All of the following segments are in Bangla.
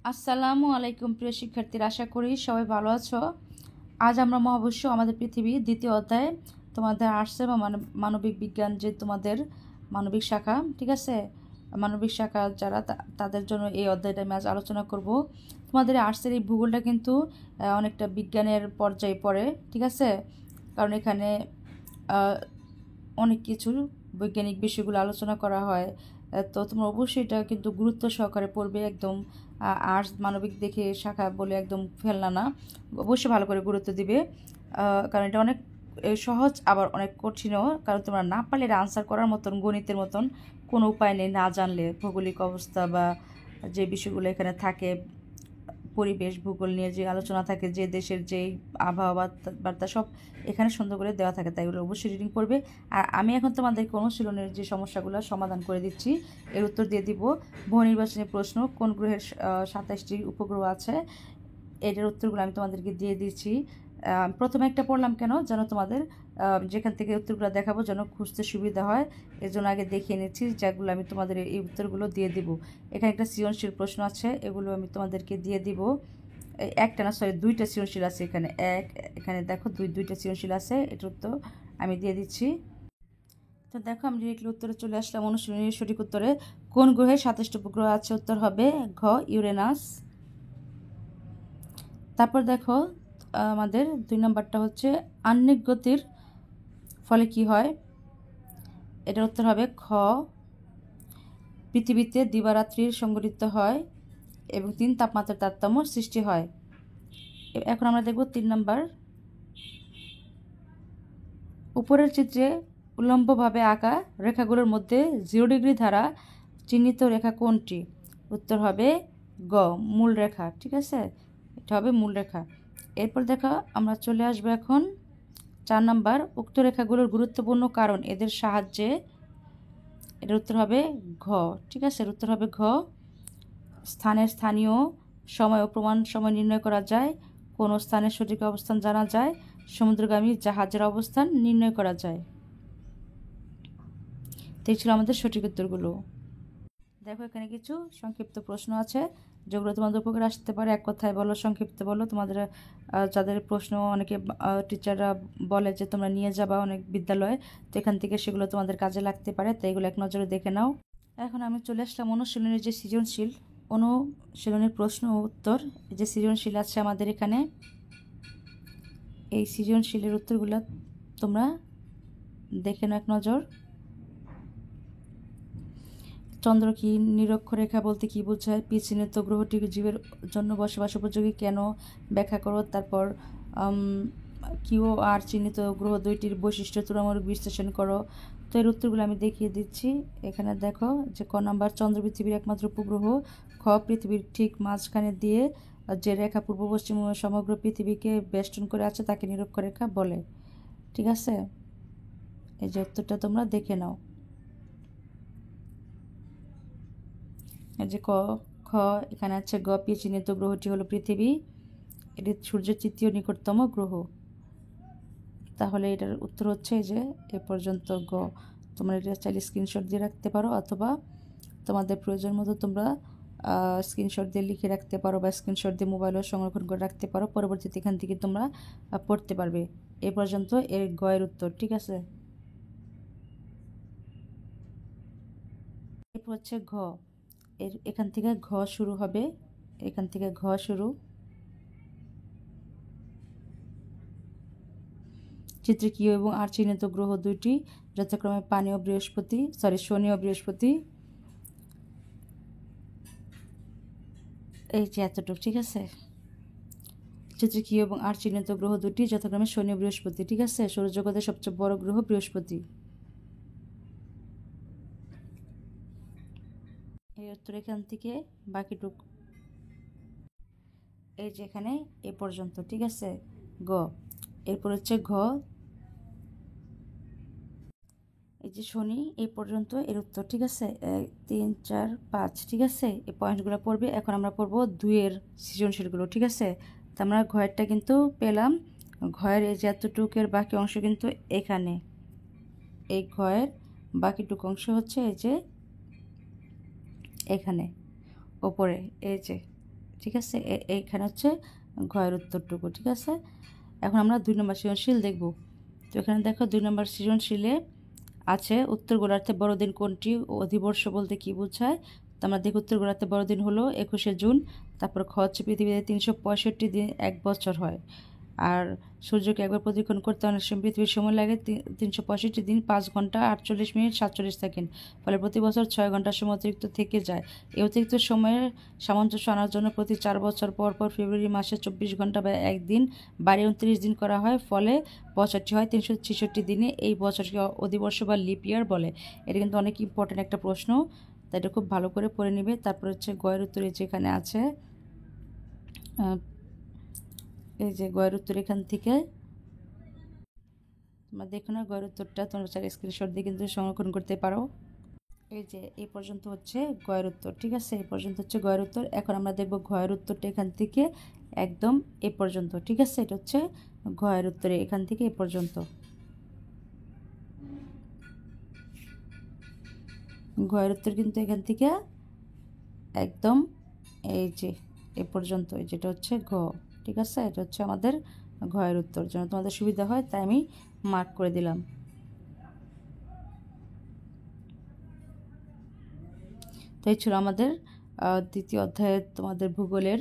আসসালামু আলাইকুম প্রিয় শিক্ষার্থীরা, আশা করি সবাই ভালো আছো। আজ আমরা মহাবিশ্ব আমাদের পৃথিবী দ্বিতীয় অধ্যায়ে তোমাদের আর্টস বা মানবিক বিজ্ঞান যে তোমাদের মানবিক শাখা, ঠিক আছে, মানবিক শাখা যারা তাদের জন্য এই অধ্যায়টা আমি আজ আলোচনা করব। তোমাদের আর্টসের এই ভূগোলটা কিন্তু অনেকটা বিজ্ঞানের পর্যায়ে পড়ে, ঠিক আছে, কারণ এখানে অনেক কিছু বৈজ্ঞানিক বিষয়গুলো আলোচনা করা হয়। তো তোমরা অবশ্যই এটা কিন্তু গুরুত্ব সহকারে পড়বে, একদম আর্টস মানবিক দেখে শাখা বলে একদম ফেলনা না, অবশ্যই ভালো করে গুরুত্ব দিবে, কারণ এটা অনেক সহজ আবার অনেক কঠিনও, কারণ তোমরা না পারলে এটা আনসার করার মতন গণিতের মতন কোনো উপায় নেই না জানলে। ভৌগোলিক অবস্থা বা যে বিষয়গুলো এখানে থাকে, পরিবেশ ভূগোল নিয়ে যে আলোচনা থাকে, যে দেশের যেই আবহাওয়া বার্তা সব এখানে সুন্দর করে দেওয়া থাকে, তাই এগুলো অবশ্যই রিডিং করবে। আর আমি এখন তোমাদেরকে অনুশীলনের যে সমস্যাগুলো সমাধান করে দিচ্ছি, এর উত্তর দিয়ে দিব। বহু নির্বাচনী প্রশ্ন, কোন গ্রহের 27টি উপগ্রহ আছে, এটার উত্তরগুলো আমি তোমাদেরকে দিয়ে দিচ্ছি। প্রথমে একটা পড়লাম কেন যেন তোমাদের যেখান থেকে উত্তরগুলো দেখাবো যেন খুঁজতে সুবিধা হয়, এর জন্য আগে দেখিয়ে নিচ্ছি, যেগুলো আমি তোমাদের এই উত্তরগুলো দিয়ে দিব। এখানে একটা সৃজনশীল প্রশ্ন আছে, এগুলো আমি তোমাদেরকে দিয়ে দিব। একটা না, সরি, দুইটা সৃজনশীল আছে এখানে। এখানে দেখো দুইটা সৃজনশীল আছে, এটার উত্তর আমি দিয়ে দিচ্ছি। তো দেখো আমি ডিরেক্টলি উত্তরে চলে আসলাম। অনুশীলনীর সঠিক উত্তরে কোন গ্রহে 27টি উপগ্রহ আছে, উত্তর হবে ঘ, ইউরেনাস। তারপর দেখো আমাদের 2 নম্বরটা হচ্ছে আহ্নিক গতির ফলে কি হয়, এটার উত্তর হবে খ, পৃথিবীতে দিবারাত্রির সংঘটিত হয় এবং 3 তাপমাত্রার তারতম্য সৃষ্টি হয়। এখন আমরা দেখব 3 নম্বর, উপরের চিত্রে উল্লম্বভাবে আঁকা রেখাগুলোর মধ্যে 0 ডিগ্রি দ্বারা চিহ্নিত রেখা কোনটি, উত্তর হবে গ, মূল রেখা, ঠিক আছে, এটা হবে মূল রেখা। এরপর দেখো আমরা চলে আসবো এখন 4 নম্বর, উক্ত রেখাগুলোর গুরুত্বপূর্ণ কারণ এদের সাহায্যে, এটার উত্তর হবে ঘ, ঠিক আছে, এর উত্তর হবে ঘ, স্থানের স্থানীয় সময় ও প্রমাণ সময় নির্ণয় করা যায়, কোন স্থানের সঠিক অবস্থান জানা যায়, সমুদ্রগামী জাহাজের অবস্থান নির্ণয় করা যায়। তো এই ছিল আমাদের সঠিক উত্তরগুলো। দেখো এখানে কিছু সংক্ষিপ্ত প্রশ্ন আছে যেগুলো তোমাদের উপকার আসতে পারে। এক কথায় বলো, সংক্ষিপ্ত বলো। তোমাদের যাদের প্রশ্ন অনেকে টিচাররা বলে যে তোমরা নিয়ে যাবা অনেক বিদ্যালয়ে, তো এখান থেকে সেগুলো তোমাদের কাজে লাগতে পারে, তো এগুলো এক নজরে দেখে নাও। এখন আমি চলে আসলাম অনুশীলনের যে সৃজনশীল, অনুশীলনের প্রশ্ন ও উত্তর। যে সৃজনশীল আছে আমাদের এখানে, এই সৃজনশীলের উত্তরগুলো তোমরা দেখে নাও এক নজর। চন্দ্র কি, নিরক্ষরেখা বলতে কি বোঝায়, পি চিহ্নিত গ্রহটি জীবের জন্য বসবাস উপযোগী কেন, ব্যাখ্যা করো। তারপর কিউ আর চিহ্নিত গ্রহ দুইটির বৈশিষ্ট্য তুলনামূলক বিশ্লেষণ করো। তো এর উত্তরগুলো আমি দেখিয়ে দিচ্ছি। এখানে দেখো যে ক নাম্বার, চন্দ্র পৃথিবীর একমাত্র উপগ্রহ। খ, পৃথিবীর ঠিক মাঝখানে দিয়ে যে রেখা পূর্ব পশ্চিম সমগ্র পৃথিবীকে বেষ্টন করে আছে তাকে নিরক্ষরেখা বলে, ঠিক আছে। এই যে উত্তরটা তোমরা দেখে নাও। যে ক, খ, এখানে আছে গ, পি চিহ্নিত গ্রহটি হলো পৃথিবী, এটি সূর্যের তৃতীয় নিকটতম গ্রহ। তাহলে এটার উত্তর হচ্ছে যে এ পর্যন্ত গ। তোমরা এটা চাইলে স্ক্রিনশট দিয়ে রাখতে পারো, অথবা তোমাদের প্রয়োজন মতো তোমরা স্ক্রিনশট দিয়ে লিখে রাখতে পারো, বা স্ক্রিনশট দিয়ে মোবাইলেও সংরক্ষণ করে রাখতে পারো, পরবর্তীতে এখান থেকে তোমরা পড়তে পারবে। এ পর্যন্ত এর গ এর উত্তর, ঠিক আছে। এরপর হচ্ছে ঘ, এখান থেকে ঘ শুরু হবে, এখান থেকে ঘ শুরু। চিত্রে কিউ এবং আর চিহ্নিত গ্রহ দুইটি যথাক্রমে শনি ও বৃহস্পতি। এই যে এতটুকু, ঠিক আছে। চিত্রে কিউ এবং আর চিহ্নিত গ্রহ দুটি যথাক্রমে শনি ও বৃহস্পতি, ঠিক আছে। সৌরজগতের সবচেয়ে বড় গ্রহ বৃহস্পতি। এই উত্তর এখান থেকে বাকিটুক, এই যে এখানে এ পর্যন্ত, ঠিক আছে, গ। এরপর হচ্ছে ঘ, এই যে শনি এই পর্যন্ত এর উত্তর, ঠিক আছে। 3, 4, 5, ঠিক আছে, এই পয়েন্টগুলো পড়বে। এখন আমরা পড়বো 2-এর সৃজনশীলগুলো, ঠিক আছে। তো আমরা ঘয়েরটা কিন্তু পেলাম, ঘয়ের এই যে এতটুকের বাকি অংশ কিন্তু এখানে, এই ঘয়ের বাকিটুকু অংশ হচ্ছে এই যে এখানে ওপরে, এই যে ঠিক আছে, এইখানে হচ্ছে ঘয়ের উত্তরটুকু। ঠিক আছে, এখন আমরা 2 নম্বর সৃজনশীল দেখব। তো এখানে দেখো 2 নম্বর সৃজনশীলে আছে উত্তর গোলার্ধে বড়দিন কোনটি, অধিবর্ষ বলতে কি বোঝায়। তো আমরা দেখি উত্তর গোলার্ধে বড়দিন হলো 21শে জুন। তারপর খ হচ্ছে পৃথিবীতে 365 দিন 1 বছর হয়, আর সূর্যকে একবার প্রদক্ষিণ করতে অনেক সময় পৃথিবীর সময় লাগে 365 দিন 5 ঘন্টা 48 মিনিট 47 সেকেন্ড। ফলে প্রতি বছর 6 ঘন্টার সময় অতিরিক্ত থেকে যায়। এই অতিরিক্ত সময়ের সামঞ্জস্য আনার জন্য প্রতি 4 বছর পর পর ফেব্রুয়ারি মাসে 24 ঘন্টা বা একদিন বাড়িয়ে 29 দিন করা হয়। ফলে বছরটি হয় 366 দিনে। এই বছরকে অধিবর্ষ বা লিপ ইয়ার বলে। এটা কিন্তু অনেক ইম্পর্টেন্ট একটা প্রশ্ন, তাই এটা খুব ভালো করে পড়ে নিবে। তারপর হচ্ছে গয়ের উত্তরে যেখানে আছে, এই যে গয়ের উত্তর এখান থেকে তোমরা দেখো না, গয়ের উত্তরটা তোমরা চাইলে স্ক্রিনশট দিয়ে কিন্তু সংরক্ষণ করতে পারো। এই যে এই পর্যন্ত হচ্ছে গয়ের উত্তর। ঠিক আছে, এই পর্যন্ত হচ্ছে গয়ের উত্তর। এখন আমরা দেখব ঘয়ের উত্তরটা এখান থেকে একদম এ পর্যন্ত। ঠিক আছে, এটা হচ্ছে ঘয়ের উত্তরে এখান থেকে এ পর্যন্ত। ঘয়ের উত্তর কিন্তু এখান থেকে একদম এই যে এ পর্যন্ত, যেটা হচ্ছে ঘ। ঠিক আছে, এটা হচ্ছে আমাদের ঘয়ের উত্তর। যেন তোমাদের সুবিধা হয় তাই আমি মার্ক করে দিলাম। তাই ছিল আমাদের দ্বিতীয় অধ্যায়ে তোমাদের ভূগোলের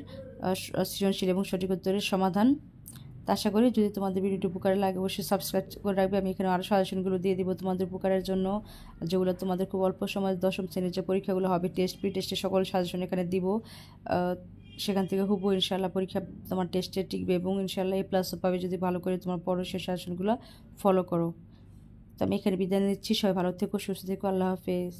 সৃজনশীল এবং সঠিক উত্তরের সমাধান। তা আশা করি যদি তোমাদের ভিডিওটি উপকারে লাগে অবশ্যই সাবস্ক্রাইব করে রাখবে। আমি এখানে আরও সাজেশনগুলো দিয়ে দিব তোমাদের উপকারের জন্য, যেগুলো তোমাদের খুব অল্প সময় 10ম শ্রেণীর যে পরীক্ষাগুলো হবে টেস্ট প্রি টেস্টের সকল সাজেশন এখানে দিব। সেখান থেকে হুবহু ইনশাআল্লাহ পরীক্ষা তোমার টেস্টে টিকবে এবং ইনশাআল্লাহ A+ পাবে যদি ভালো করে তোমার পড়ো, সেই সাজেশনগুলো ফলো করো। তো আমি এখানে বিদায় নিচ্ছি। সবাই ভালো থেকো, সুস্থ থেকো। আল্লাহ হাফেজ।